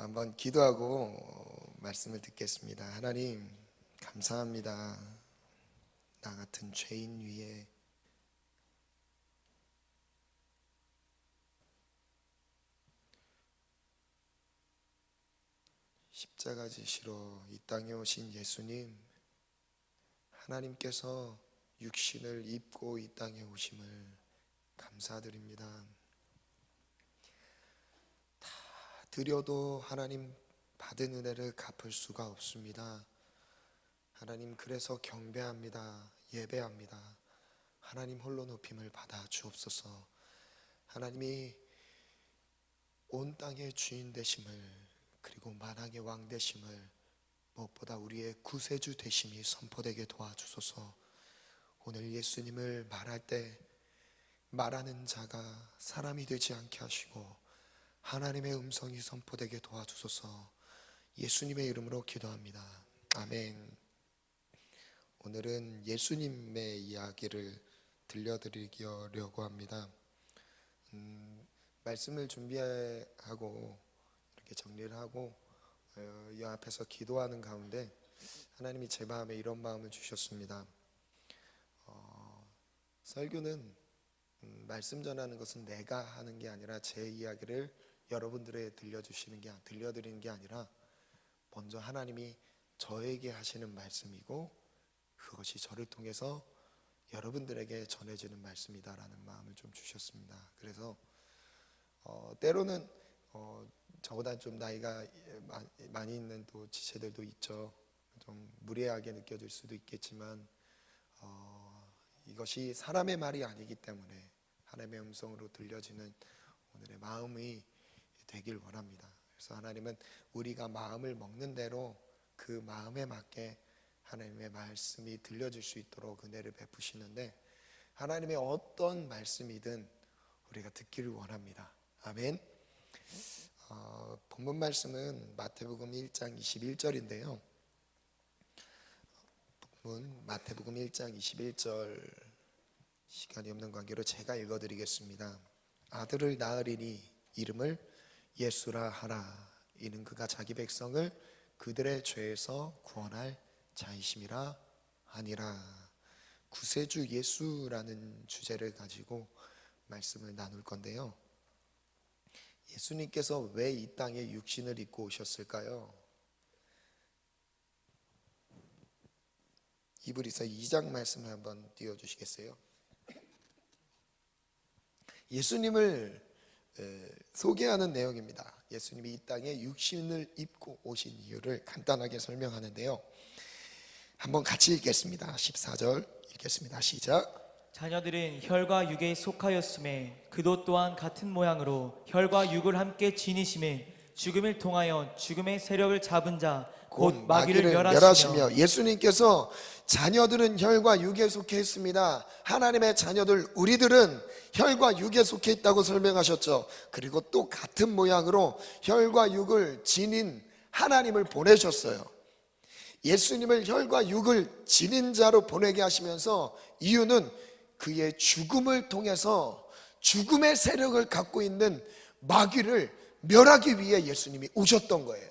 한번 기도하고 말씀을 듣겠습니다. 하나님, 감사합니다. 나 같은 죄인 위에 십자가 지시러 이 땅에 오신 예수님, 하나님께서 육신을 입고 이 땅에 오심을 감사드립니다. 다 드려도 하나님 받은 은혜를 갚을 수가 없습니다. 하나님, 그래서 경배합니다. 예배합니다. 하나님 홀로 높임을 받아 주옵소서. 하나님이 온 땅의 주인 되심을, 그리고 만왕의 왕 되심을, 무엇보다 우리의 구세주 되심이 선포되게 도와주소서. 오늘 예수님을 말할 때 말하는 자가 사람이 되지 않게 하시고 하나님의 음성이 선포되게 도와주소서. 예수님의 이름으로 기도합니다. 아멘. 오늘은 예수님의 이야기를 들려드리려고 합니다. 말씀을 준비하고 이렇게 정리를 하고 이 앞에서 기도하는 가운데 하나님이 제 마음에 이런 마음을 주셨습니다. 설교는 말씀 전하는 것은 내가 하는 게 아니라 제 이야기를 여러분들에게 들려드리는 게 아니라 먼저 하나님이 저에게 하시는 말씀이고 그것이 저를 통해서 여러분들에게 전해지는 말씀이다라는 마음을 좀 주셨습니다. 그래서 때로는 저보다 좀 나이가 많이 있는 또 지체들도 있죠. 좀 무례하게 느껴질 수도 있겠지만 이것이 사람의 말이 아니기 때문에 하나님의 음성으로 들려지는 오늘의 마음이 되길 원합니다. 그래서 하나님은 우리가 마음을 먹는 대로 그 마음에 맞게 하나님의 말씀이 들려질 수 있도록 은혜를 베푸시는데, 하나님의 어떤 말씀이든 우리가 듣기를 원합니다. 아멘. 본문 말씀은 마태복음 1장 21절인데요. 마태복음 1장 21절 시간이 없는 관계로 제가 읽어드리겠습니다. 아들을 낳으리니 이름을 예수라 하라. 이는 그가 자기 백성을 그들의 죄에서 구원할 자이심이라 하니라. 구세주 예수라는 주제를 가지고 말씀을 나눌 건데요. 예수님께서 왜 이 땅에 육신을 입고 오셨을까요? 이브리서 2장 말씀을 한번 띄워주시겠어요? 예수님을 소개하는 내용입니다. 예수님이 이 땅에 육신을 입고 오신 이유를 간단하게 설명하는데요. 한번 같이 읽겠습니다. 14절 읽겠습니다. 시작. 자녀들은 혈과 육에 속하였음에 그도 또한 같은 모양으로 혈과 육을 함께 지니심에 죽음을 통하여 죽음의 세력을 잡은 자 곧 마귀를 멸하시며. 예수님께서 자녀들은 혈과 육에 속해 있습니다. 하나님의 자녀들, 우리들은 혈과 육에 속해 있다고 설명하셨죠. 그리고 또 같은 모양으로 혈과 육을 지닌 하나님을 보내셨어요. 예수님을 혈과 육을 지닌 자로 보내게 하시면서 이유는 그의 죽음을 통해서 죽음의 세력을 갖고 있는 마귀를 멸하기 위해 예수님이 오셨던 거예요.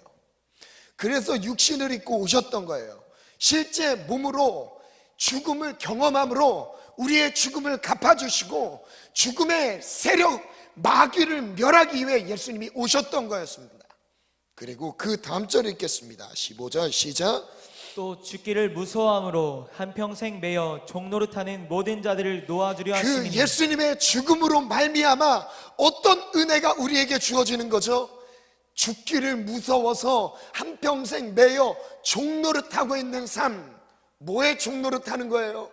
그래서 육신을 입고 오셨던 거예요. 실제 몸으로 죽음을 경험함으로 우리의 죽음을 갚아주시고 죽음의 세력 마귀를 멸하기 위해 예수님이 오셨던 거였습니다. 그리고 그 다음 절 읽겠습니다. 15절 시작. 또 죽기를 무서워함으로 한평생 매여 종노릇하는 모든 자들을 놓아주려 하시니. 그 예수님의 죽음으로 말미암아 어떤 은혜가 우리에게 주어지는 거죠? 죽기를 무서워서 한평생 매여 종노릇하고 있는 삶. 뭐에 종노릇하는 거예요?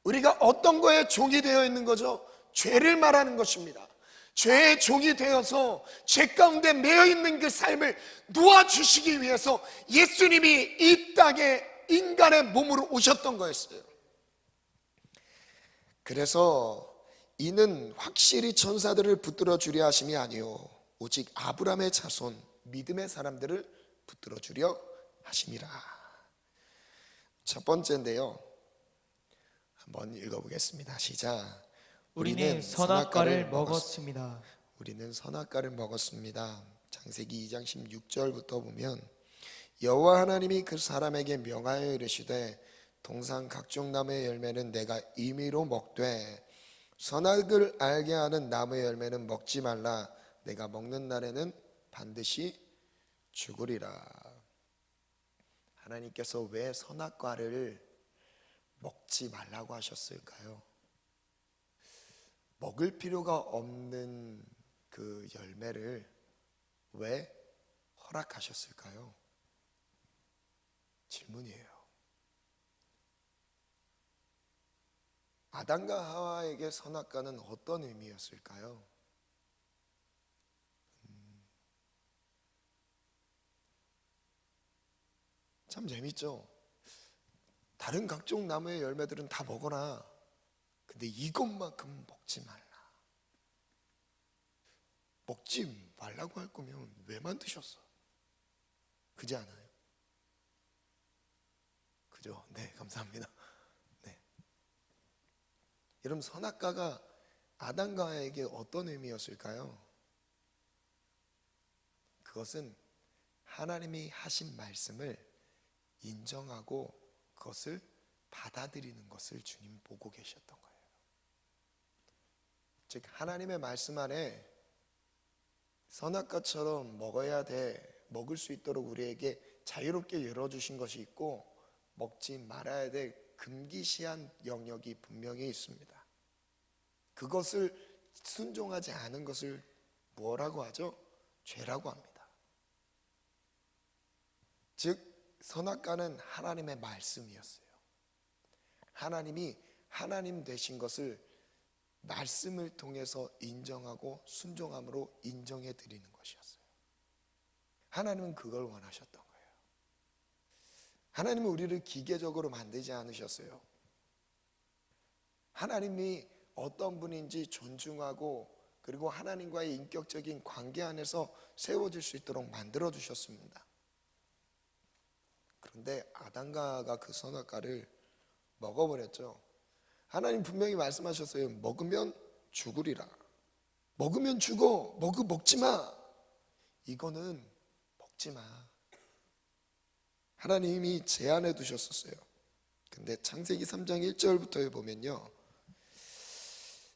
우리가 어떤 거에 종이 되어 있는 거죠? 죄를 말하는 것입니다. 죄의 종이 되어서 죄 가운데 매여 있는 그 삶을 놓아주시기 위해서 예수님이 이 땅에 인간의 몸으로 오셨던 거였어요. 그래서 이는 확실히 천사들을 붙들어 주려 하심이 아니요 오직 아브라함의 자손 믿음의 사람들을 붙들어 주려 하심이라. 첫 번째인데요, 한번 읽어보겠습니다. 시작. 우리는 선악과를 먹었습니다. 우리는 선악과를 먹었습니다. 창세기 2장 16절부터 보면 여호와 하나님이 그 사람에게 명하여 이르시되 동산 각종 나무의 열매는 내가 임의로 먹되 선악을 알게 하는 나무의 열매는 먹지 말라. 내가 먹는 날에는 반드시 죽으리라. 하나님께서 왜 선악과를 먹지 말라고 하셨을까요? 먹을 필요가 없는 그 열매를 왜 허락하셨을까요? 질문이에요. 아담과 하와에게 선악과는 어떤 의미였을까요? 참 재밌죠? 다른 각종 나무의 열매들은 다 먹어라. 근데 이것만큼 먹지 말라. 먹지 말라고 할 거면 왜 만드셨어? 그지 않아요? 그죠? 네, 감사합니다. 네. 여러분, 선악과가 아담과 하와에게 어떤 의미였을까요? 그것은 하나님이 하신 말씀을 인정하고 그것을 받아들이는 것을 주님 보고 계셨던 거예요. 즉 하나님의 말씀 안에 선악과처럼 먹어야 돼, 먹을 수 있도록 우리에게 자유롭게 열어주신 것이 있고 먹지 말아야 될 금기시한 영역이 분명히 있습니다. 그것을 순종하지 않은 것을 뭐라고 하죠? 죄라고 합니다. 즉 선악과는 하나님의 말씀이었어요. 하나님이 하나님 되신 것을 말씀을 통해서 인정하고 순종함으로 인정해 드리는 것이었어요. 하나님은 그걸 원하셨던 거예요. 하나님은 우리를 기계적으로 만들지 않으셨어요. 하나님이 어떤 분인지 존중하고 그리고 하나님과의 인격적인 관계 안에서 세워질 수 있도록 만들어 주셨습니다. 그런데 아담과 하와가 그 선악과를 먹어버렸죠. 하나님 분명히 말씀하셨어요. 먹으면 죽으리라. 먹으면 죽어. 먹지 마. 이거는 먹지 마. 하나님이 제안해 두셨었어요. 근데 창세기 3장 1절부터 보면요,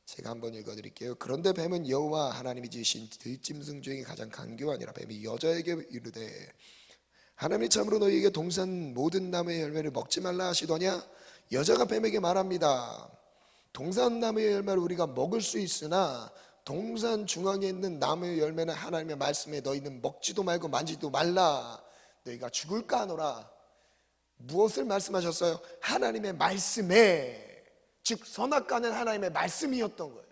제가 한번 읽어드릴게요. 그런데 뱀은 여호와 하나님이 지으신 들짐승 중에 가장 간교하니라. 뱀이 여자에게 이르되 하나님이 참으로 너희에게 동산 모든 나무의 열매를 먹지 말라 하시더냐? 여자가 뱀에게 말합니다. 동산 나무의 열매를 우리가 먹을 수 있으나 동산 중앙에 있는 나무의 열매는 하나님의 말씀에 너희는 먹지도 말고 만지도 말라. 너희가 죽을까 하노라. 무엇을 말씀하셨어요? 하나님의 말씀에, 즉 선악과는 하나님의 말씀이었던 거예요.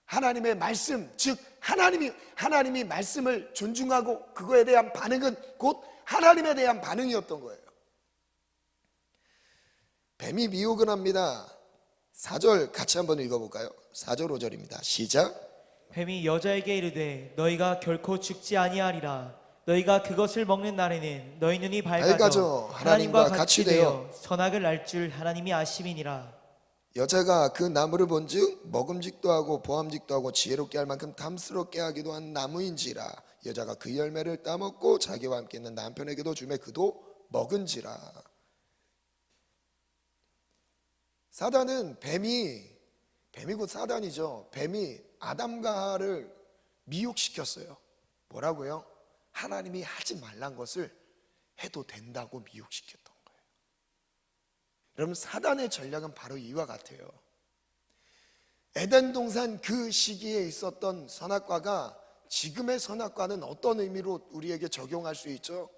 하나님의 말씀, 즉 하나님이 말씀을 존중하고 그거에 대한 반응은 곧 하나님에 대한 반응이었던 거예요. 뱀이 미혹을 합니다. 4절 같이 한번 읽어볼까요? 4절 5절입니다. 시작. 뱀이 여자에게 이르되 너희가 결코 죽지 아니하리라. 너희가 그것을 먹는 날에는 너희 눈이 밝아져 하나님과 같이 되어 선악을 알 줄 하나님이 아심이니라. 여자가 그 나무를 본즉 먹음직도 하고 보암직도 하고 지혜롭게 할 만큼 탐스럽게 하기도 한 나무인지라. 여자가 그 열매를 따먹고 자기와 함께 있는 남편에게도 주매 그도 먹은지라. 사단은 뱀이 곧 사단이죠. 뱀이 아담과 하와를 미혹시켰어요. 뭐라고요? 하나님이 하지 말란 것을 해도 된다고 미혹시켰던 거예요. 여러분, 사단의 전략은 바로 이와 같아요. 에덴 동산 그 시기에 있었던 선악과가 지금의 선악과는 어떤 의미로 우리에게 적용할 수 있죠?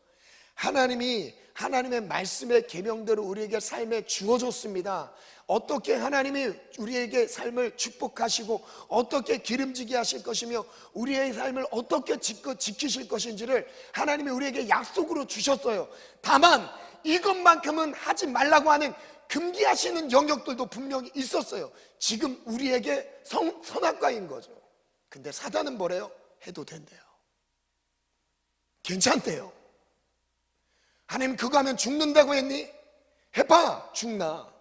하나님이 하나님의 말씀의 계명대로 우리에게 삶에 주어줬습니다. 어떻게 하나님이 우리에게 삶을 축복하시고 어떻게 기름지게 하실 것이며 우리의 삶을 어떻게 지키실 것인지를 하나님이 우리에게 약속으로 주셨어요. 다만 이것만큼은 하지 말라고 하는 금기하시는 영역들도 분명히 있었어요. 지금 우리에게 선악과인 거죠. 근데 사단은 뭐래요? 해도 된대요. 괜찮대요. 하나님 그거 하면 죽는다고 했니? 해봐, 죽나?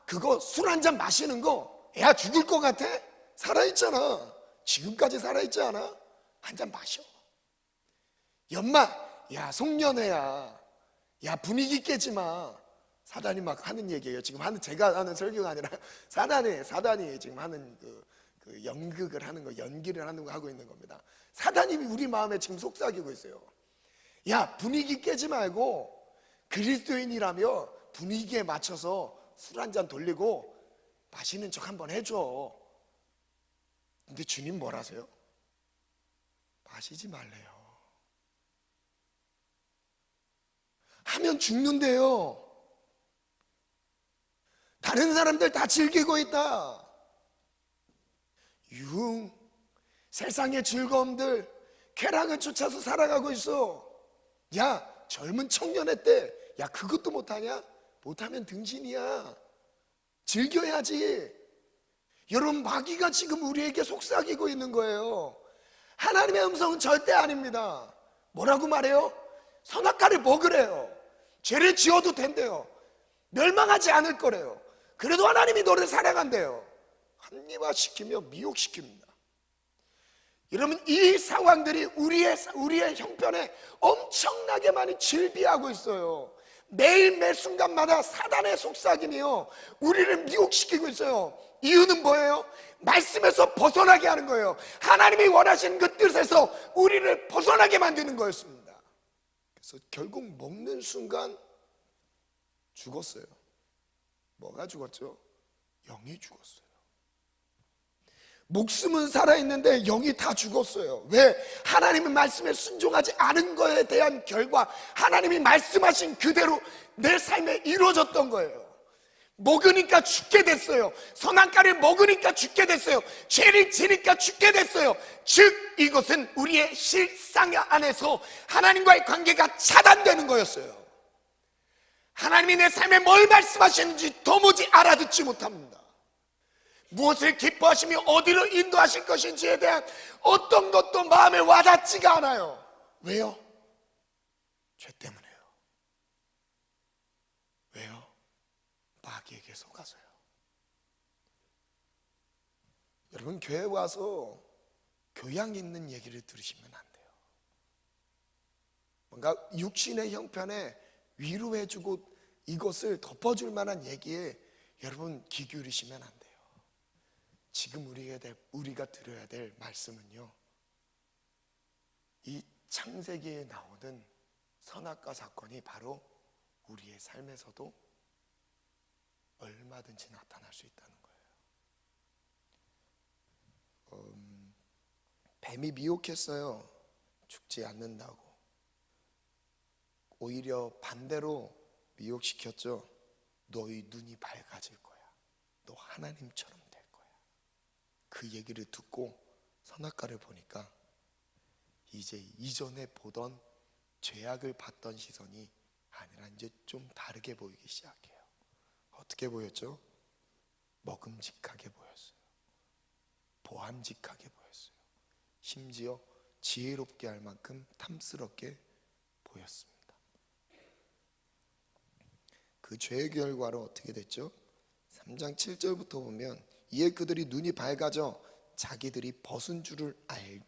그거 술 한잔 마시는 거 애야 죽을 것 같아? 살아있잖아. 지금까지 살아있지 않아? 한 잔 마셔. 연마, 야 송년회야, 야 분위기 깨지 마. 사단이 막 하는 얘기예요. 지금 하는, 제가 하는 설교가 아니라 사단이 지금 하는 그 연극을 하는 거, 연기를 하는 거 하고 있는 겁니다. 사단이 우리 마음에 지금 속삭이고 있어요. 야 분위기 깨지 말고 그리스도인이라며 분위기에 맞춰서 술 한 잔 돌리고 마시는 척 한번 해줘. 근데 주님 뭐라세요? 마시지 말래요. 하면 죽는데요. 다른 사람들 다 즐기고 있다. 세상의 즐거움들, 쾌락을 쫓아서 살아가고 있어. 야 젊은 청년의 때, 야 그것도 못하냐? 못하면 등신이야. 즐겨야지. 여러분, 마귀가 지금 우리에게 속삭이고 있는 거예요. 하나님의 음성은 절대 아닙니다. 뭐라고 말해요? 선악과를 먹으래요. 죄를 지어도 된대요. 멸망하지 않을 거래요. 그래도 하나님이 너를 사랑한대요. 합리화시키며 미혹시킵니다. 여러분, 이 상황들이 우리의 형편에 엄청나게 많이 질비하고 있어요. 매일 매 순간마다 사단의 속삭임이요, 우리를 미혹시키고 있어요. 이유는 뭐예요? 말씀에서 벗어나게 하는 거예요. 하나님이 원하시는 그 뜻에서 우리를 벗어나게 만드는 거였습니다. 그래서 결국 먹는 순간 죽었어요. 뭐가 죽었죠? 영이 죽었어요. 목숨은 살아있는데 영이 다 죽었어요. 왜? 하나님의 말씀에 순종하지 않은 것에 대한 결과, 하나님이 말씀하신 그대로 내 삶에 이루어졌던 거예요. 먹으니까 죽게 됐어요. 선악과를 먹으니까 죽게 됐어요. 죄를 지니까 죽게 됐어요. 즉 이것은 우리의 실상 안에서 하나님과의 관계가 차단되는 거였어요. 하나님이 내 삶에 뭘 말씀하시는지 도무지 알아듣지 못합니다. 무엇을 기뻐하시며 어디로 인도하실 것인지에 대한 어떤 것도 마음에 와닿지가 않아요. 왜요? 죄 때문에요. 왜요? 마귀에게 속아서요. 여러분, 교회 와서 교양 있는 얘기를 들으시면 안 돼요. 뭔가 육신의 형편에 위로해주고 이것을 덮어줄 만한 얘기에 여러분 귀 기울이시면 안 돼요. 지금 우리가 들어야 될 말씀은요, 이 창세기에 나오는 선악과 사건이 바로 우리의 삶에서도 얼마든지 나타날 수 있다는 거예요. 뱀이 미혹했어요. 죽지 않는다고. 오히려 반대로 미혹시켰죠. 너희 눈이 밝아질 거야. 너 하나님처럼 될 거야. 그 얘기를 듣고 선악과를 보니까 이제 이전에 보던 죄악을 봤던 시선이 아니라 이제 좀 다르게 보이기 시작해요. 어떻게 보였죠? 먹음직하게 보였어요. 보암직하게 보였어요. 심지어 지혜롭게 할 만큼 탐스럽게 보였습니다. 그 죄의 결과로 어떻게 됐죠? 3장 7절부터 보면, 이에 그들이 눈이 밝아져 자기들이 벗은 줄을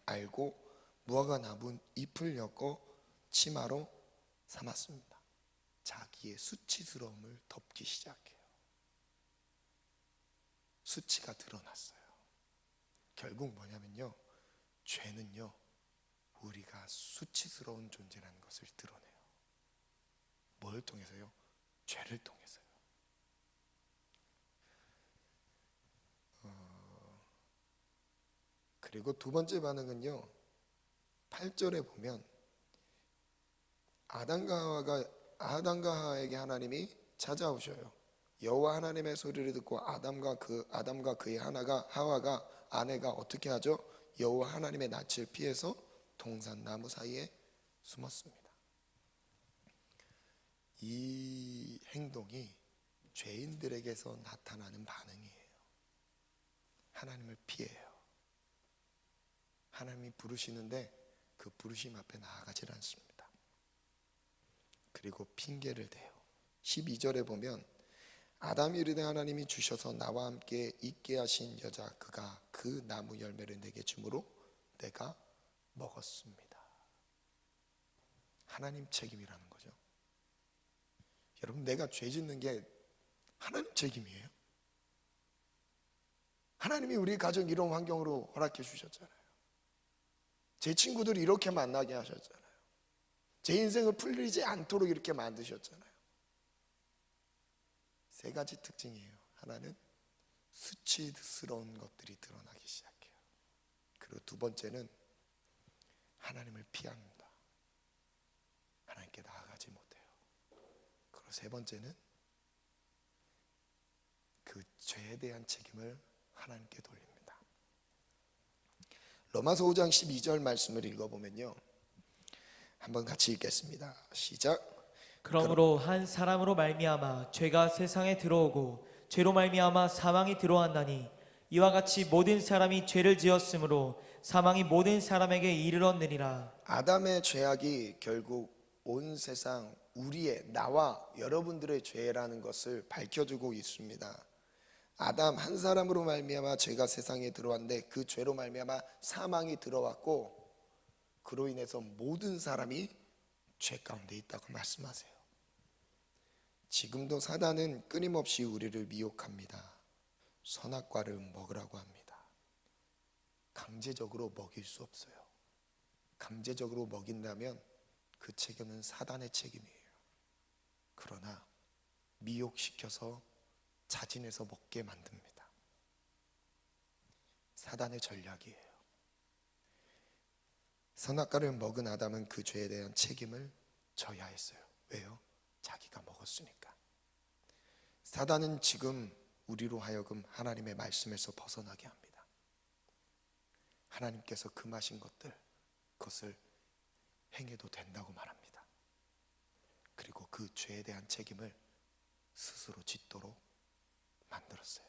알고 무화과 나무 잎을 엮어 치마로 삼았습니다. 자기의 수치스러움을 덮기 시작해요. 수치가 드러났어요. 결국 뭐냐면요, 죄는요, 우리가 수치스러운 존재라는 것을 드러내요. 뭘 통해서요? 죄를 통해서요. 그리고 두 번째 반응은요, 8절에 보면 아담과 하와에게 하나님이 찾아오셔요. 여호와 하나님의 소리를 듣고 아담과 그의 하와가 아내가 어떻게 하죠? 여호와 하나님의 낯을 피해서 동산 나무 사이에 숨었습니다. 이 행동이 죄인들에게서 나타나는 반응이에요. 하나님을 피해요. 하나님이 부르시는데 그 부르심 앞에 나아가질 않습니다. 그리고 핑계를 대요. 12절에 보면 아담이 이르되 하나님이 주셔서 나와 함께 있게 하신 여자 그가 그 나무 열매를 내게 주므로 내가 먹었습니다. 하나님 책임이라는 거죠. 여러분, 내가 죄 짓는 게 하나님 책임이에요. 하나님이 우리 가정 이런 환경으로 허락해 주셨잖아요. 제 친구들이 이렇게 만나게 하셨잖아요. 제 인생을 풀리지 않도록 이렇게 만드셨잖아요. 세 가지 특징이에요. 하나는 수치스러운 것들이 드러나기 시작해요. 그리고 두 번째는 하나님을 피합니다. 하나님께 나아가지 못해요. 그리고 세 번째는 그 죄에 대한 책임을 하나님께 돌립니다. 로마서 5장 12절 말씀을 읽어보면요, 한번 같이 읽겠습니다. 시작. 그러므로 한 사람으로 말미암아 죄가 세상에 들어오고 죄로 말미암아 사망이 들어왔나니 이와 같이 모든 사람이 죄를 지었으므로 사망이 모든 사람에게 이르렀느니라. 아담의 죄악이 결국 온 세상 우리의, 나와 여러분들의 죄라는 것을 밝혀주고 있습니다. 아담 한 사람으로 말미암아 죄가 세상에 들어왔는데 그 죄로 말미암아 사망이 들어왔고 그로 인해서 모든 사람이 죄 가운데 있다고 말씀하세요. 지금도 사단은 끊임없이 우리를 미혹합니다. 선악과를 먹으라고 합니다. 강제적으로 먹일 수 없어요. 강제적으로 먹인다면 그 책임은 사단의 책임이에요. 그러나 미혹시켜서 자진해서 먹게 만듭니다. 사단의 전략이에요. 선악과를 먹은 아담은 그 죄에 대한 책임을 져야 했어요. 왜요? 자기가 먹었으니까. 사단은 지금 우리로 하여금 하나님의 말씀에서 벗어나게 합니다. 하나님께서 금하신 것들, 그것을 행해도 된다고 말합니다. 그리고 그 죄에 대한 책임을 스스로 짓도록 만들었어요.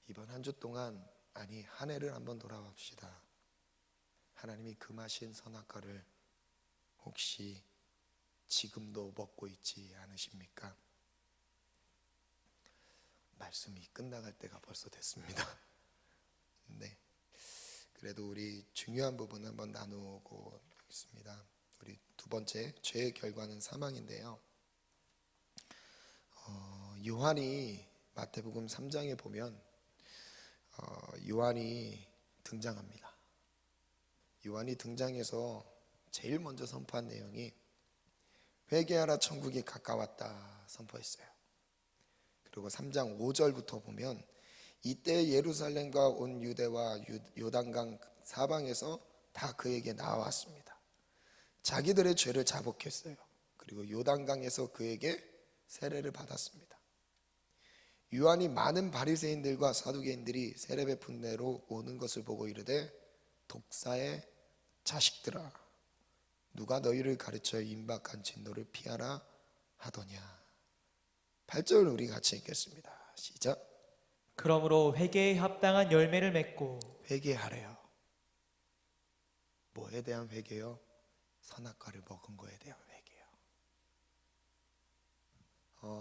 이번 한 주 동안, 아니 한 해를 한번 돌아봅시다. 하나님이 금하신 선악과를 혹시 지금도 먹고 있지 않으십니까? 말씀이 끝나갈 때가 벌써 됐습니다. 네, 그래도 우리 중요한 부분 한번 나누고 있습니다. 우리 두 번째, 죄의 결과는 사망인데요. 요한이 마태복음 3장에 보면 요한이 등장합니다. 요한이 등장해서 제일 먼저 선포한 내용이 회개하라 천국이 가까웠다 선포했어요. 그리고 3장 5절부터 보면 이때 예루살렘과 온 유대와 요단강 사방에서 다 그에게 나왔습니다. 자기들의 죄를 자복했어요. 그리고 요단강에서 그에게 세례를 받았습니다. 요한이 많은 바리새인들과 사두개인들이 세례 베푼 데로 오는 것을 보고 이르되 독사의 자식들아, 누가 너희를 가르쳐 임박한 진노를 피하라 하더냐. 8절 우리 같이 읽겠습니다. 시작. 그러므로 회개에 합당한 열매를 맺고. 회개하래요. 뭐에 대한 회개요? 선악과를 먹은 거에 대한 회개요.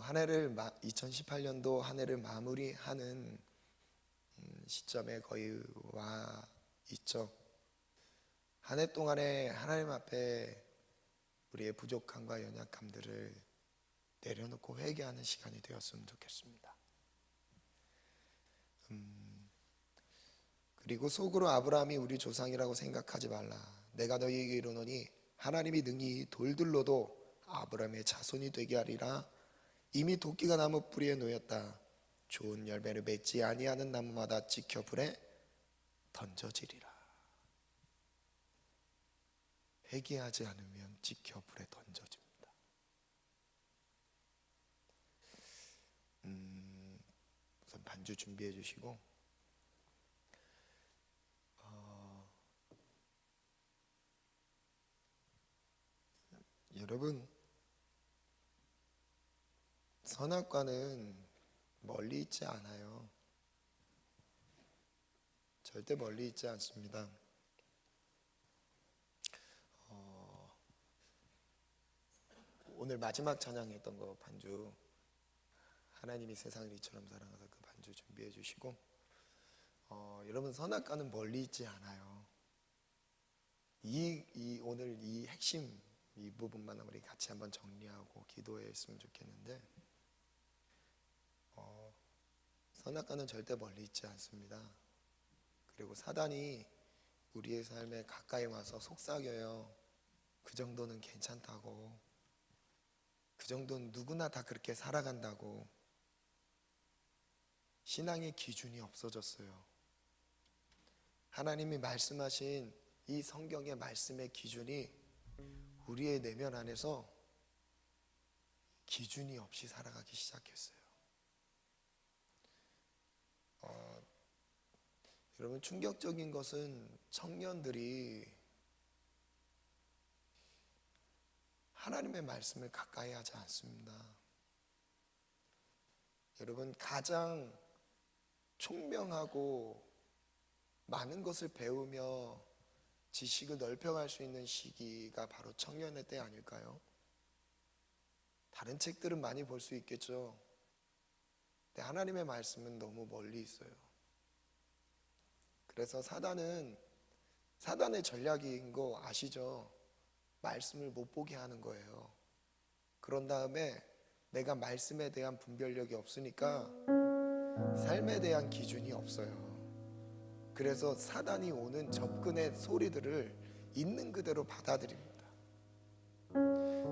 한 해를 2018년도 한 해를 마무리하는 시점에 거의 와 있죠. 한 해 동안에 하나님 앞에 우리의 부족함과 연약함들을 내려놓고 회개하는 시간이 되었으면 좋겠습니다. 그리고 속으로 아브라함이 우리 조상이라고 생각하지 말라. 내가 너희에게 이르노니 하나님이 능히 돌들로도 아브라함의 자손이 되게 하리라. 이미 도끼가 나무 뿌리에 놓였다. 좋은 열매를 맺지 아니하는 나무마다 찍혀 불에 던져지리라. 회개하지 않으면 찍혀 불에 던져집니다. 우선 반주 준비해 주시고, 여러분, 선악과는 멀리 있지 않아요. 절대 멀리 있지 않습니다. 오늘 마지막 찬양했던 거 반주, 하나님이 세상을 이처럼 사랑하사, 그 반주 준비해 주시고, 여러분 선악과는 멀리 있지 않아요. 오늘 이 핵심 이 부분만 우리 같이 한번 정리하고 기도했으면 좋겠는데, 선악과는 절대 멀리 있지 않습니다. 그리고 사단이 우리의 삶에 가까이 와서 속삭여요. 그 정도는 괜찮다고, 그 정도는 누구나 다 그렇게 살아간다고. 신앙의 기준이 없어졌어요. 하나님이 말씀하신 이 성경의 말씀의 기준이 우리의 내면 안에서 기준이 없이 살아가기 시작했어요. 여러분, 충격적인 것은 청년들이 하나님의 말씀을 가까이 하지 않습니다. 여러분, 가장 총명하고 많은 것을 배우며 지식을 넓혀갈 수 있는 시기가 바로 청년의 때 아닐까요? 다른 책들은 많이 볼 수 있겠죠. 근데 하나님의 말씀은 너무 멀리 있어요. 그래서 사단의 전략인 거 아시죠? 말씀을 못 보게 하는 거예요. 그런 다음에 내가 말씀에 대한 분별력이 없으니까 삶에 대한 기준이 없어요. 그래서 사단이 오는 접근의 소리들을 있는 그대로 받아들입니다.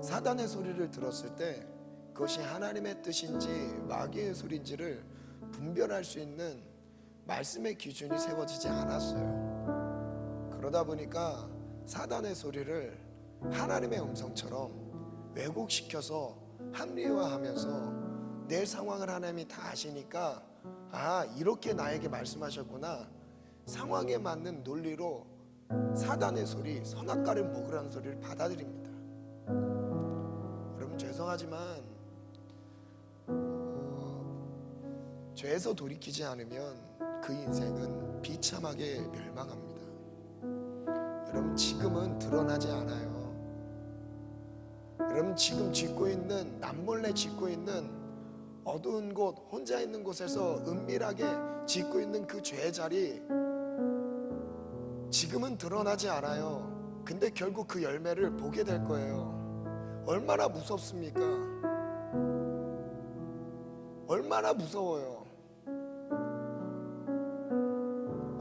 사단의 소리를 들었을 때 그것이 하나님의 뜻인지 마귀의 소리인지를 분별할 수 있는 말씀의 기준이 세워지지 않았어요. 그러다 보니까 사단의 소리를 하나님의 음성처럼 왜곡시켜서 합리화하면서 내 상황을 하나님이 다 아시니까, 아, 이렇게 나에게 말씀하셨구나, 상황에 맞는 논리로 사단의 소리, 선악과를 먹으라는 소리를 받아들입니다. 여러분, 죄송하지만 죄에서 돌이키지 않으면 그 인생은 비참하게 멸망합니다. 여러분, 지금은 드러나지 않아요. 여러분, 지금 짓고 있는, 남몰래 짓고 있는 어두운 곳, 혼자 있는 곳에서 은밀하게 짓고 있는 그 죄의 자리, 지금은 드러나지 않아요. 근데 결국 그 열매를 보게 될 거예요. 얼마나 무섭습니까? 얼마나 무서워요.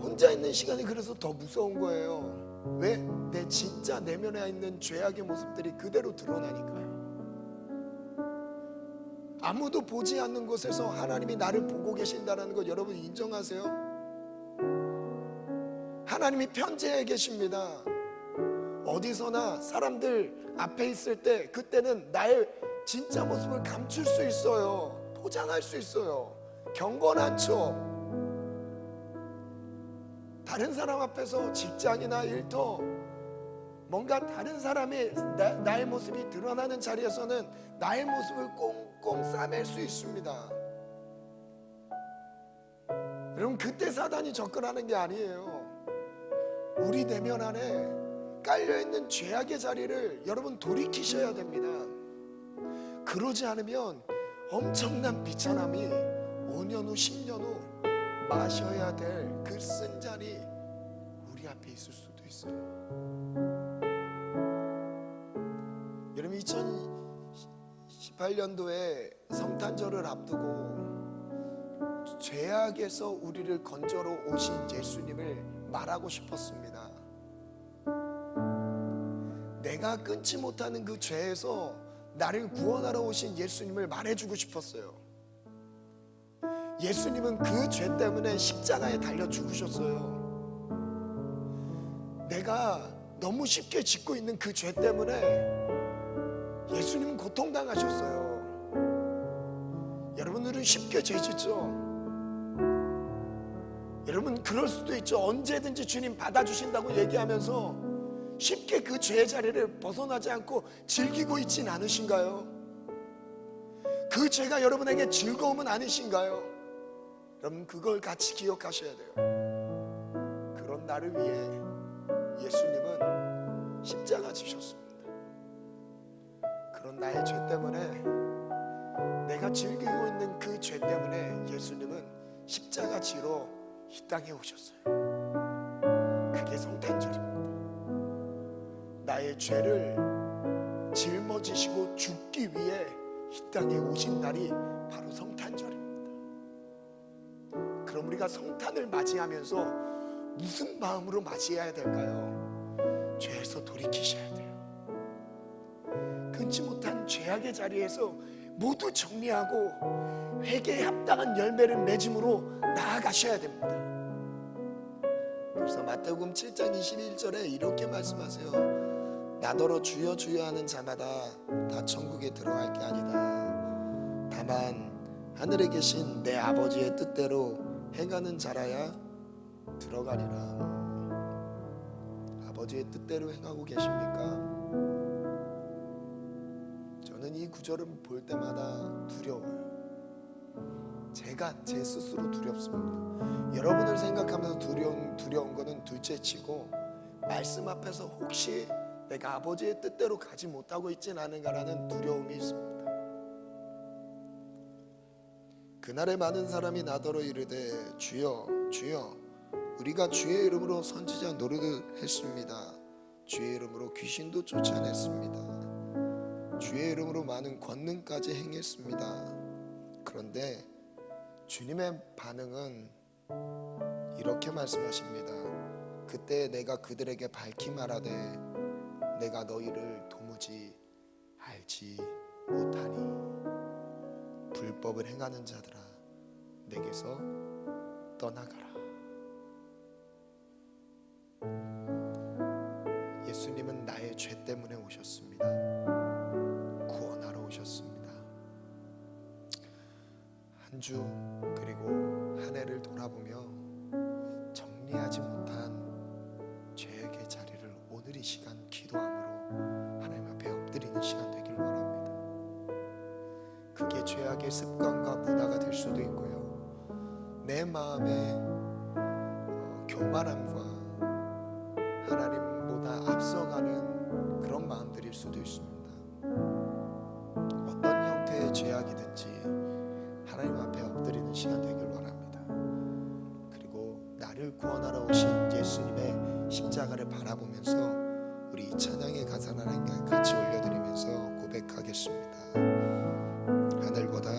혼자 있는 시간이 그래서 더 무서운 거예요. 왜? 내 진짜 내면에 있는 죄악의 모습들이 그대로 드러나니까요. 아무도 보지 않는 곳에서 하나님이 나를 보고 계신다는 것 여러분 인정하세요? 하나님이 편재해 계십니다. 어디서나 사람들 앞에 있을 때 그때는 나의 진짜 모습을 감출 수 있어요. 포장할 수 있어요. 경건한 척, 다른 사람 앞에서 직장이나 일터 뭔가 다른 사람의 나의 모습이 드러나는 자리에서는 나의 모습을 꽁꽁 싸맬 수 있습니다. 여러분, 그때 사단이 접근하는 게 아니에요. 우리 내면 안에 깔려있는 죄악의 자리를 여러분 돌이키셔야 됩니다. 그러지 않으면 엄청난 비천함이 5년 후 10년 후 마셔야 될 그 쓴 잔이 우리 앞에 있을 수도 있어요. 여러분, 2018년도에 성탄절을 앞두고 죄악에서 우리를 건져러 오신 예수님을 말하고 싶었습니다. 내가 끊지 못하는 그 죄에서 나를 구원하러 오신 예수님을 말해주고 싶었어요. 예수님은 그 죄 때문에 십자가에 달려 죽으셨어요. 내가 너무 쉽게 짓고 있는 그 죄 때문에 예수님은 고통당하셨어요. 여러분들은 쉽게 죄 짓죠? 여러분, 그럴 수도 있죠. 언제든지 주님 받아주신다고 얘기하면서 쉽게 그 죄의 자리를 벗어나지 않고 즐기고 있진 않으신가요? 그 죄가 여러분에게 즐거움은 아니신가요? 여러분, 그걸 같이 기억하셔야 돼요. 그런 나를 위해 예수님은 십자가 지셨습니다. 그런 나의 죄 때문에, 내가 즐기고 있는 그 죄 때문에 예수님은 십자가 지로 이 땅에 오셨어요. 그게 성탄절입니다. 나의 죄를 짊어지시고 죽기 위해 이 땅에 오신 날이 바로 성탄절입니다. 그럼 우리가 성탄을 맞이하면서 무슨 마음으로 맞이해야 될까요? 죄에서 돌이키셔야 돼요. 끊지 못한 죄악의 자리에서 모두 정리하고 회개에 합당한 열매를 맺음으로 나아가셔야 됩니다. 그래서 마태복음 7장 21절에 이렇게 말씀하세요. 나더러 주여 주여 하는 자마다 다 천국에 들어갈 게 아니다. 다만 하늘에 계신 내 아버지의 뜻대로 행하는 자라야 들어가리라. 아버지의 뜻대로 행하고 계십니까? 저는 이 구절을 볼 때마다 두려워요. 제가 제 스스로 두렵습니다. 여러분을 생각하면서 두려운 거는 둘째치고, 말씀 앞에서 혹시 내가 아버지의 뜻대로 가지 못하고 있진 않은가라는 두려움이 있습니다. 그날에 많은 사람이 나더러 이르되 주여 주여 우리가 주의 이름으로 선지자 노릇을 했습니다. 주의 이름으로 귀신도 쫓아냈습니다. 주의 이름으로 많은 권능까지 행했습니다. 그런데 주님의 반응은 이렇게 말씀하십니다. 그때 내가 그들에게 밝히 말하되 내가 너희를 도무지 알지 못하니 불법을 행하는 자들아 내게서 떠나가라. 예수님은 나의 죄 때문에 오셨습니다. 구원하러 오셨습니다. 한 주 그리고 한 해를 돌아보며 정리하지 못한 죄악의 자리를 오늘 이 시간 기도함으로 하나님 앞에 엎드리는 시간 되길 원합니다. 그게 죄악의 습관과 문화가 될 수도 있고요, 내 마음의 교만함과 하나님보다 앞서가는 그런 마음들일 수도 있습니다. 어떤 형태의 죄악이든지 하나님 앞에 엎드리는 시간 되길 원합니다. 그리고 나를 구원하러 오신 예수님의 십자가를 바라보면서 우리 이 찬양의 가사를 하나님께 같이 올려드리면서 고백하겠습니다. 하늘보다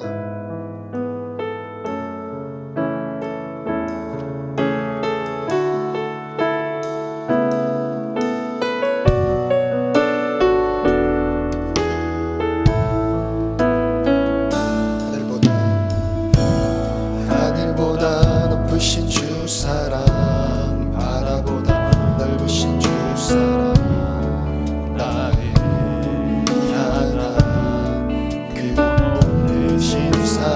넓으신 주 사랑 바라보다 넓으신 주 사랑 나를 향한 그 높으신 사랑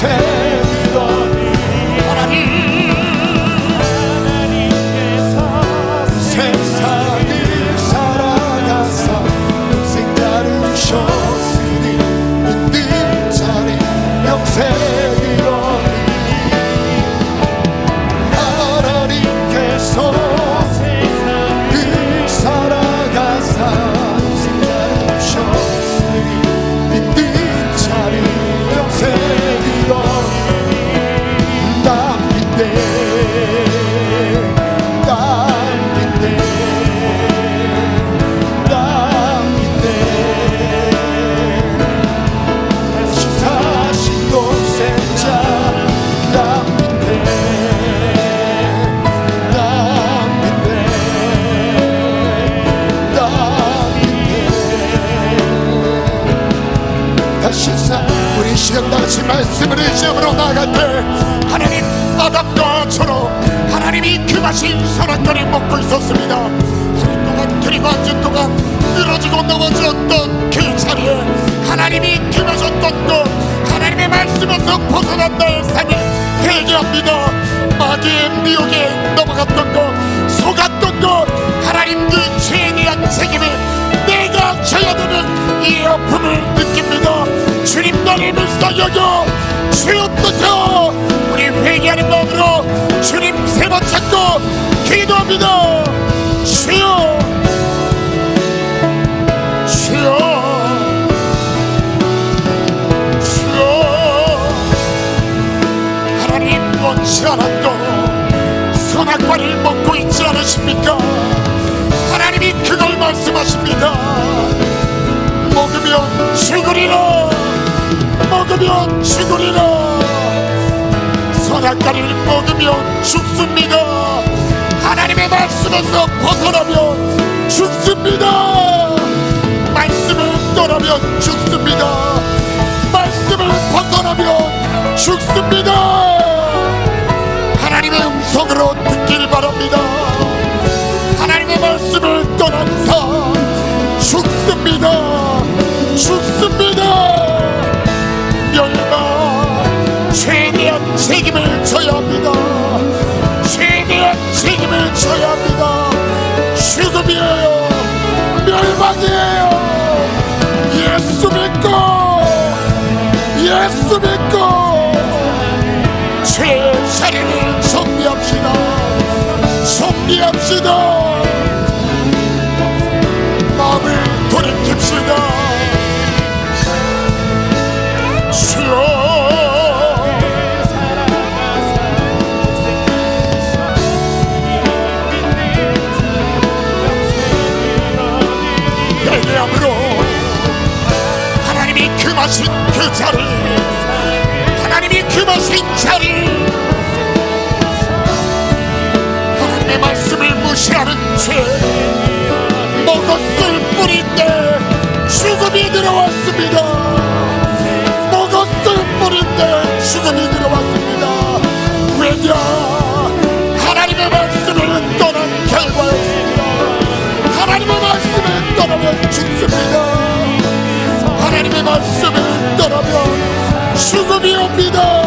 영생이로니 하나님께서 세상을 살아가사 영생자를 주셨으니 믿는 자는 영생이로니 하나님께서 그 살아가사 영생자를 주셨으니 믿는 자는 영생이로니 나 믿네 나 믿네 나 믿네 사신 독생자 나 믿네 나 믿네 나 믿네 다시 우리 시간 다시 말씀을 의지함으로 나아갈 때 하나님 아담과 저로 하나님이 금하신 선악과를 먹고 있었습니다. 하루 동안 그리고 한 주 동안 쓰러지고 넘어졌던 그 자리에 하나님이 금하셨던 것 하나님의 말씀에서 벗어난 나의 삶이 회개합니다. 마귀의 미혹에 넘어갔던 것 속았던 것 하나님 그 죄에 대한 책임을 내가 져야 되는 이 아픔을 느낍니다. 주님 나를 불쌍히 여겨 주옵소서. 우리 회개하는 마음으로 주님 세 번 찾고 기도합니다. 주여 주여 주여 하나님 원치 않았던 선악과를 먹고 있지 않으십니까? 하나님이 그걸 말씀하십니다. 먹으면 죽으리라 먹으면 죽으리라 선악과를 먹으면 죽습니다. 하나님의 말씀에서 벗어나면 죽습니다. 말씀을 떠나면 죽습니다. 말씀을 벗어나면 죽습니다. 하나님의 음성으로 듣길 바랍니다. 하나님의 말씀을 떠난 자 죽습니다. 죽습니다. 멸망 죄에 대한 책임을 져야 합니다. 죄에 대한 책임을 져야 합니다. 죽음이에요. 멸망이에요. 예수 믿고 예수 믿고 죄의 자리를 정리합시다. 정리합시다. 마음을 돌이킵시다. 주여 회개함으로 하나님이 금하신 그 자리 하나님이 금하신 자리 하나님의 말씀을 무시하는 죄 먹었을 뿐인데 죽음이 들어왔습니다. 먹었을 뿐인데 죽음이 들어왔습니다. 왜냐 하나님의 말씀을 떠난 결과였습니다. 하나님의 말씀을 떠나면 죽습니다. 하나님의 말씀을 떠나면 죽음이 옵니다.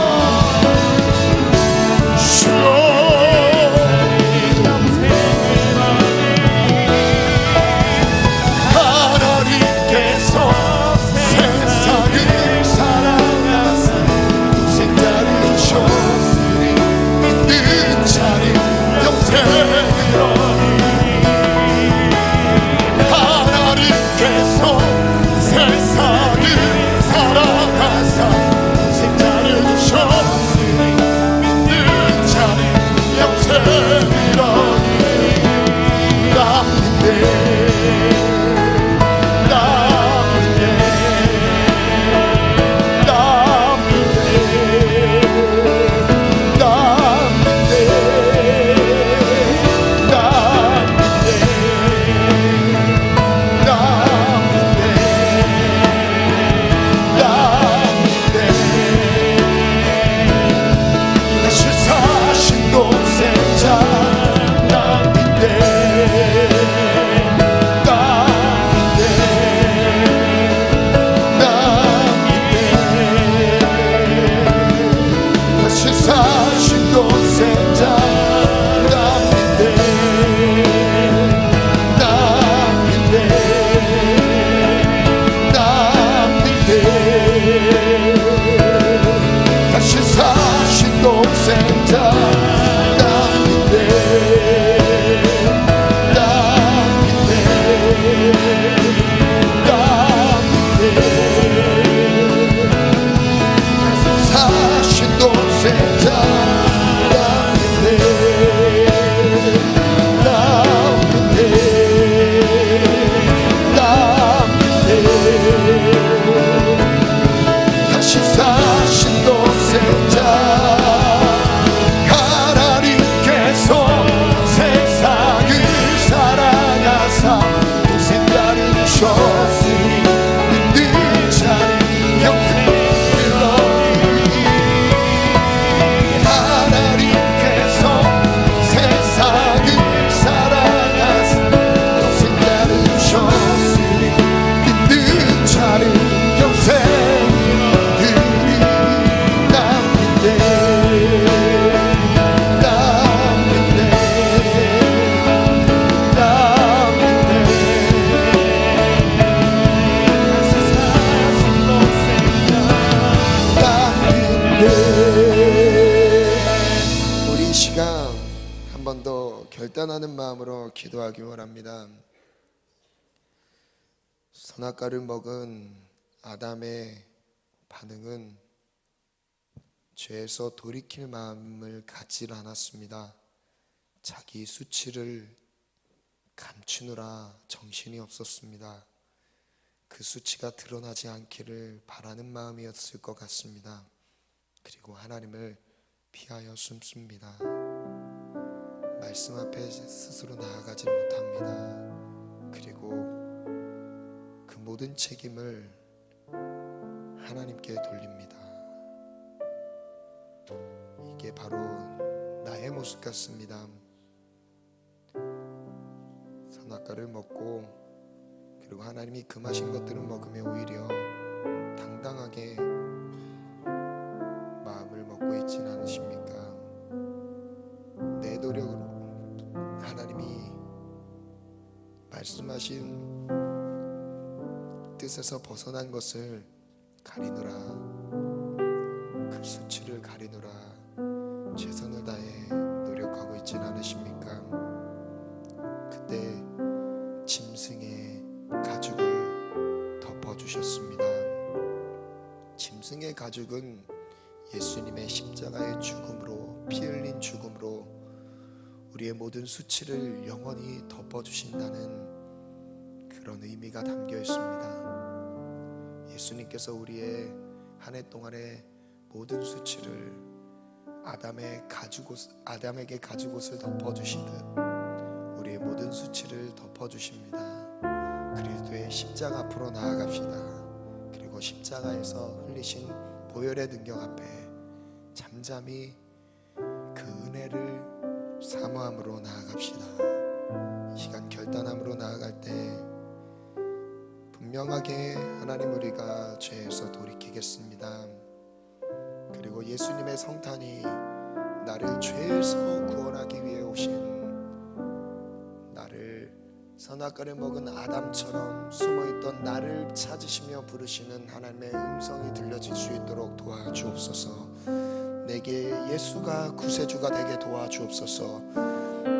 주여 하나님께서 세상을 사랑하사 독생자를 주셨으니 믿는 자는 영생이로니 하나님께서 세상을 사랑하사 독생자를 주셨으니 결단하는 마음으로 기도하기 원합니다. 선악과를 먹은 아담의 반응은 죄에서 돌이킬 마음을 갖지 않았습니다. 자기 수치를 감추느라 정신이 없었습니다. 그 수치가 드러나지 않기를 바라는 마음이었을 것 같습니다. 그리고 하나님을 피하여 숨습니다. 말씀 앞에 스스로 나아가지 못합니다. 그리고 그 모든 책임을 하나님께 돌립니다. 이게 바로 나의 모습 같습니다. 선악과를 먹고 그리고 하나님이 금하신 것들을 먹으며 오히려 당당하게 마음을 먹고 있지는 않으십니까? 내 노력으로 하나님이 말씀하신 뜻에서 벗어난 것을 가리느라, 그 수치를 가리느라 최선을 다해 노력하고 있지는 않으십니까? 그때 짐승의 가죽을 덮어주셨습니다. 짐승의 가죽은 예수님의 십자가의 죽음으로, 피 흘린 죽음으로 우리의 모든 수치를 영원히 덮어주신다는 그런 의미가 담겨 있습니다. 예수님께서 우리의 한 해 동안의 모든 수치를 아담에게 가죽옷을 덮어주시듯 우리의 모든 수치를 덮어주십니다. 그리스도의 십자가 앞으로 나아갑시다. 그리고 십자가에서 흘리신 보혈의 능력 앞에 잠잠히 그 은혜를 사모함으로 나아갑시다. 이 시간 결단함으로 나아갈 때 분명하게 하나님, 우리가 죄에서 돌이키겠습니다. 그리고 예수님의 성탄이 나를 죄에서 구원하기 위해 오신, 나를 선악과를 먹은 아담처럼 숨어있던 나를 찾으시며 부르시는 하나님의 음성이 들려질 수 있도록 도와주옵소서. 내게 예수가 구세주가 되게 도와주옵소서.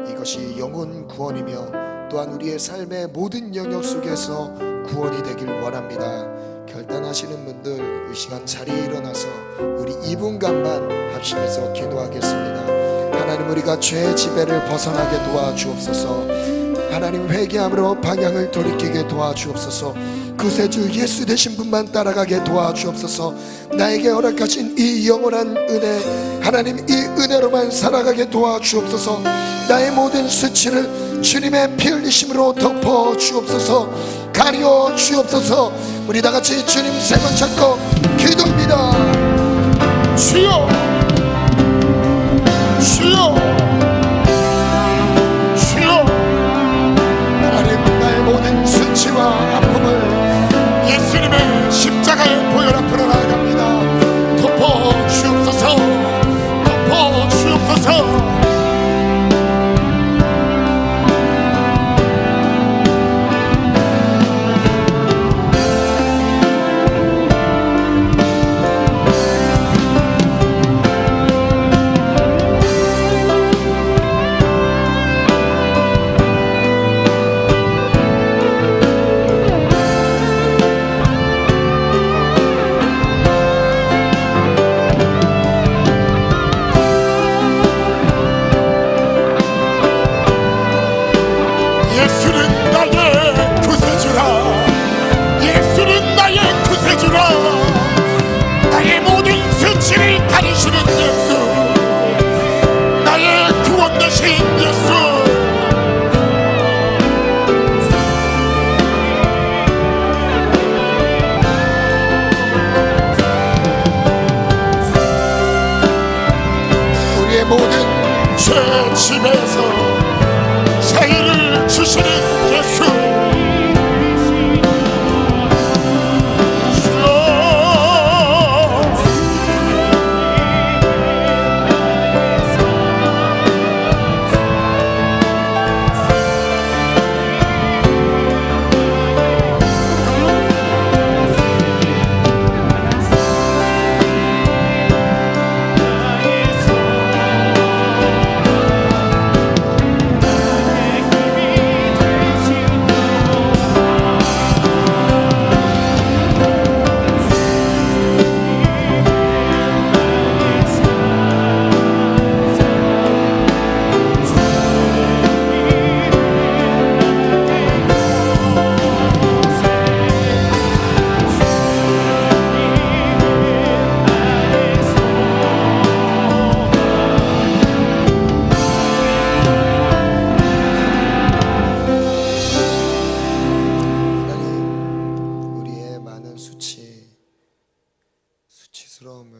이것이 영혼 구원이며 또한 우리의 삶의 모든 영역 속에서 구원이 되길 원합니다. 결단하시는 분들 이 시간 자리에 일어나서 우리 2분간만 합심해서 기도하겠습니다. 하나님, 우리가 죄의 지배를 벗어나게 도와주옵소서. 하나님, 회개함으로 방향을 돌이키게 도와주옵소서. 구세주 예수 되신 분만 따라가게 도와주옵소서. 나에게 허락하신 이 영원한 은혜, 하나님, 이 은혜로만 살아가게 도와주옵소서. 나의 모든 수치를 주님의 피 흘리심으로 덮어 주옵소서. 가려 주옵소서. 우리 다같이 주님 세 번 찾고 기도합니다. 주여, 주여, 주여. 하나님, 나의 모든 수치와 아픔을 예수님의 십자가의 보혈 앞으로 나아갑니다. 덮어 주옵소서. 덮어 주옵소서.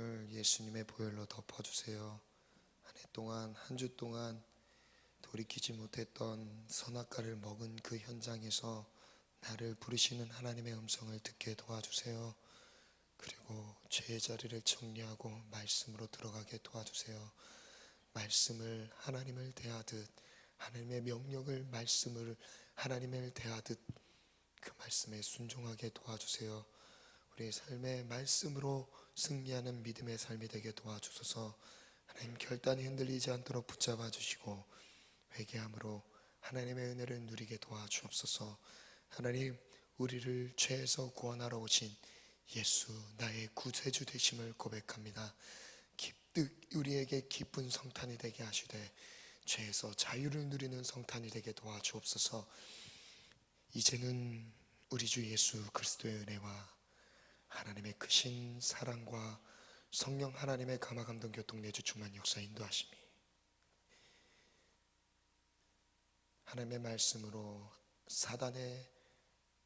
영혼을 예수님의 보혈로 덮어주세요. 한 해 동안, 한 주 동안 돌이키지 못했던 선악과를 먹은 그 현장에서 나를 부르시는 하나님의 음성을 듣게 도와주세요. 그리고 죄의 자리를 정리하고 말씀으로 들어가게 도와주세요. 말씀을 하나님을 대하듯, 하나님의 명령을 말씀을 하나님을 대하듯 그 말씀에 순종하게 도와주세요. 우리의 삶의 말씀으로 승리하는 믿음의 삶이 되게 도와주소서. 하나님, 결단이 흔들리지 않도록 붙잡아 주시고 회개함으로 하나님의 은혜를 누리게 도와주옵소서. 하나님, 우리를 죄에서 구원하러 오신 예수 나의 구세주 되심을 고백합니다. 기쁘 우리에게 기쁜 성탄이 되게 하시되 죄에서 자유를 누리는 성탄이 되게 도와주옵소서. 이제는 우리 주 예수 그리스도의 은혜와 하나님의 크신 사랑과 성령 하나님의 감화 감동 교통 내주 충만 역사 인도하심이 하나님의 말씀으로 사단의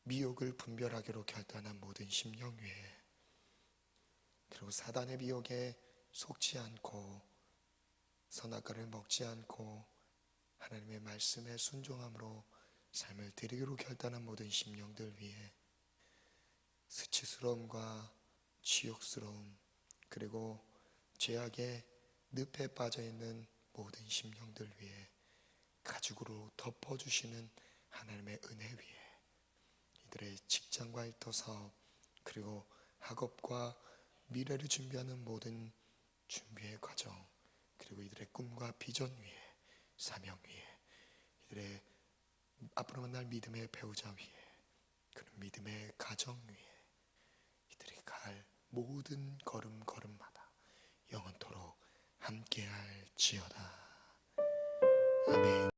미혹을 분별하기로 결단한 모든 심령 위에, 그리고 사단의 미혹에 속지 않고 선악과를 먹지 않고 하나님의 말씀에 순종함으로 삶을 드리기로 결단한 모든 심령들 위에 수치스러움과 지옥스러움 그리고 죄악의 늪에 빠져있는 모든 심령들 위에 가죽으로 덮어주시는 하나님의 은혜 위에 이들의 직장과 일터 사업 그리고 학업과 미래를 준비하는 모든 준비의 과정 그리고 이들의 꿈과 비전 위에 사명 위에 이들의 앞으로 만날 믿음의 배우자 위에 그런 믿음의 가정 위에 이들이 갈 모든 걸음걸음마다 영원토록 함께할지어다. 아멘.